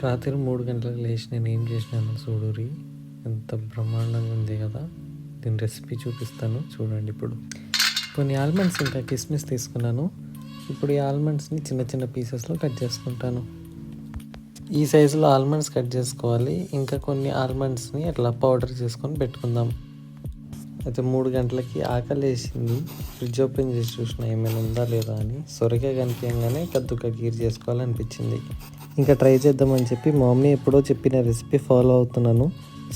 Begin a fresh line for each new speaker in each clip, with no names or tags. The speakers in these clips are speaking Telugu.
రాత్రి 3 గంటలకు లేచి నేను ఏం చేసినాను చూడురి. ఎంత బ్రహ్మాండంగా ఉంది కదా. దీని రెసిపీ చూపిస్తాను చూడండి. ఇప్పుడు కొన్ని ఆల్మండ్స్ ఇంకా కిస్మిస్ తీసుకున్నాను. ఇప్పుడు ఈ ఆల్మండ్స్ని చిన్న చిన్న పీసెస్లో కట్ చేసుకుంటాను. ఈ సైజులో ఆల్మండ్స్ కట్ చేసుకోవాలి. ఇంకా కొన్ని ఆల్మండ్స్ని అట్లా పౌడర్ చేసుకొని పెట్టుకుందాం. అయితే 3 గంటలకి ఆకలి వేసింది. ఫ్రిడ్జ్ ఓపెన్ చేసి చూసిన ఏమైనా ఉందా లేదా అని. సొరకాయ కనిపించగానే కద్దుకా ఖీర్ చేసుకోవాలనిపించింది. ఇంకా ట్రై చేద్దామని చెప్పి మా మమ్మీ ఎప్పుడో చెప్పిన రెసిపీ ఫాలో అవుతున్నాను.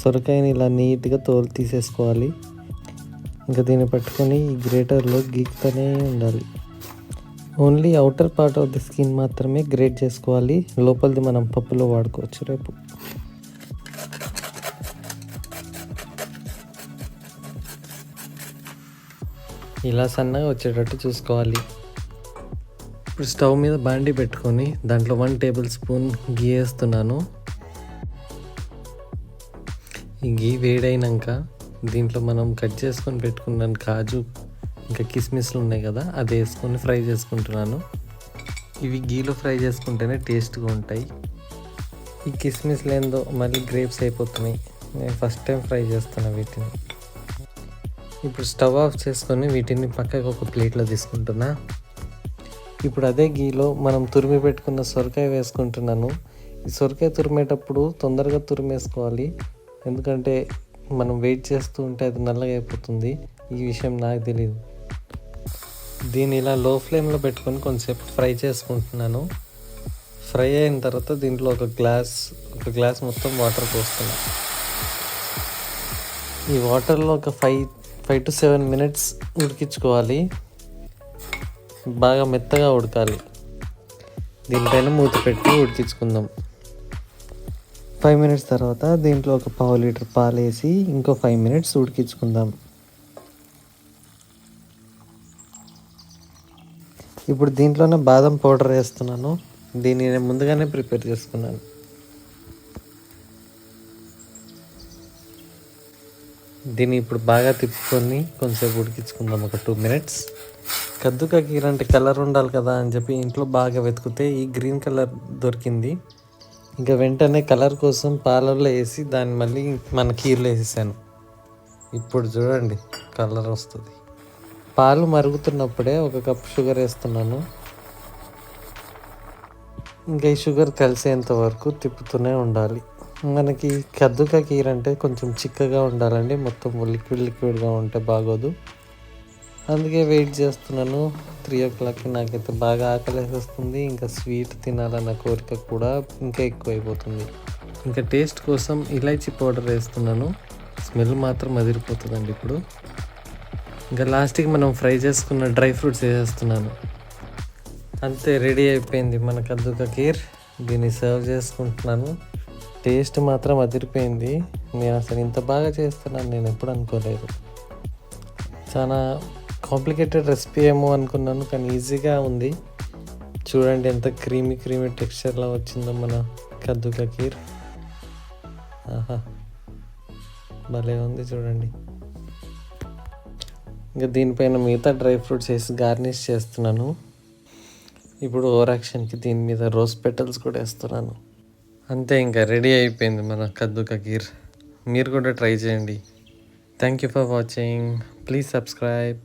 సొరకాయని ఇలా నీట్గా తోలు తీసేసుకోవాలి. ఇంకా దీన్ని పట్టుకొని ఈ గ్రేటర్లో గీకుతూనే ఉండాలి. Only outer part of the skin మాత్రమే గ్రేట్ చేసుకోవాలి. లోపలిది మనం పప్పులో వాడుకోవచ్చు రేపు. ఇలా సన్నగా వచ్చేటట్టు చూసుకోవాలి. ఇప్పుడు స్టవ్ మీద బాండి పెట్టుకొని దాంట్లో 1 టేబుల్ స్పూన్ గీ వేస్తున్నాను. ఈ గీ వేడైనాక దీంట్లో మనం కట్ చేసుకొని పెట్టుకున్న కాజు ఇంకా కిస్మిస్లు ఉన్నాయి కదా, అది వేసుకొని ఫ్రై చేసుకుంటున్నాను. ఇవి గీలో ఫ్రై చేసుకుంటేనే టేస్ట్గా ఉంటాయి. ఈ కిస్మిస్లు ఏందో మళ్ళీ గ్రేప్స్ అయిపోతున్నాయి. నేను ఫస్ట్ టైం ఫ్రై చేస్తున్నా వీటిని. ఇప్పుడు స్టవ్ ఆఫ్ చేసుకొని వీటిని పక్కకు ఒక ప్లేట్లో తీసుకుంటున్నా. ఇప్పుడు అదే గీలో మనం తురిమి పెట్టుకున్న సొరకాయ వేసుకుంటున్నాను. ఈ సొరకాయ తురిమేటప్పుడు తొందరగా తురిమేసుకోవాలి, ఎందుకంటే మనం వెయిట్ చేస్తూ ఉంటే అది నల్లగా అయిపోతుంది. ఈ విషయం నాకు తెలియదు. దీన్ని ఇలా లో ఫ్లేమ్లో పెట్టుకొని కొంచెంసేపు ఫ్రై చేసుకుంటున్నాను. ఫ్రై అయిన తర్వాత దీంట్లో ఒక గ్లాస్ మొత్తం వాటర్ పోస్తున్నాను. ఈ వాటర్లో ఒక 5 to 7 minutes ఉడికించుకోవాలి. బాగా మెత్తగా ఉడకాలి. దీనిపైన మూత పెట్టి ఉడికించుకుందాం. 5 minutes తర్వాత దీంట్లో ఒక 1/2 లీటర్ పాలు వేసి ఇంకో 5 minutes ఉడికించుకుందాం. ఇప్పుడు దీంట్లోనే బాదం పౌడర్ వేస్తున్నాను. దీన్ని నేను ముందుగానే ప్రిపేర్ చేసుకున్నాను. దీన్ని ఇప్పుడు బాగా తిప్పుకొని కొంచెంసేపు ఉడికించుకుందాం, ఒక 2 minutes. కద్దుకా ఖీర్ అంటే కలర్ ఉండాలి కదా అని చెప్పి ఇంట్లో బాగా వెతికితే ఈ గ్రీన్ కలర్ దొరికింది. ఇంకా వెంటనే కలర్ కోసం పాలల్లో వేసి దాన్ని మళ్ళీ మన ఖీర్లో వేసేసాను. ఇప్పుడు చూడండి కలర్ వస్తుంది. పాలు మరుగుతున్నప్పుడే 1 కప్ షుగర్ వేస్తున్నాను. ఇంకా ఈ షుగర్ కలిసేంత వరకు తిప్పుతూనే ఉండాలి. మనకి కద్దుకా ఖీర్ అంటే కొంచెం చిక్కగా ఉండాలండి, మొత్తం లిక్విడ్గా ఉంటే బాగోదు. అందుకే వెయిట్ చేస్తున్నాను. 3 o'clockకి నాకైతే బాగా ఆకలి వేస్తుంది. ఇంకా స్వీట్ తినాలన్న కోరిక కూడా ఇంకా ఎక్కువైపోతుంది. ఇంకా టేస్ట్ కోసం ఇలాచీ పౌడర్ వేస్తున్నాను. స్మెల్ మాత్రం అదిరిపోతుందండి. ఇప్పుడు ఇంకా లాస్ట్కి మనం ఫ్రై చేసుకున్న డ్రై ఫ్రూట్స్ వేసేస్తున్నాను. అంతే, రెడీ అయిపోయింది మన కద్దుకా ఖీర్. దీన్ని సర్వ్ చేసుకుంటున్నాను. టేస్ట్ మాత్రం అదిరిపోయింది. నేను అసలు ఇంత బాగా చేస్తున్నాను నేను ఎప్పుడు అనుకోలేదు. చాలా కాంప్లికేటెడ్ రెసిపీ ఏమో అనుకున్నాను, కానీ ఈజీగా ఉంది. చూడండి ఎంత క్రీమీ టెక్స్చర్లో వచ్చిందో మన కద్దుకా ఖీర్. ఆహా, భలే ఉంది చూడండి. ఇంకా దీనిపైన మిగతా డ్రై ఫ్రూట్స్ వేసి గార్నిష్ చేస్తున్నాను. ఇప్పుడు ఓవర్ యాక్షన్కి దీని మీద రోజ్ పెటల్స్ కూడా వేస్తున్నాను. అంతే, ఇంకా రెడీ అయిపోయింది మన కద్దుకా ఖీర్. మీరు కూడా ట్రై చేయండి. Thank you for watching. Please subscribe.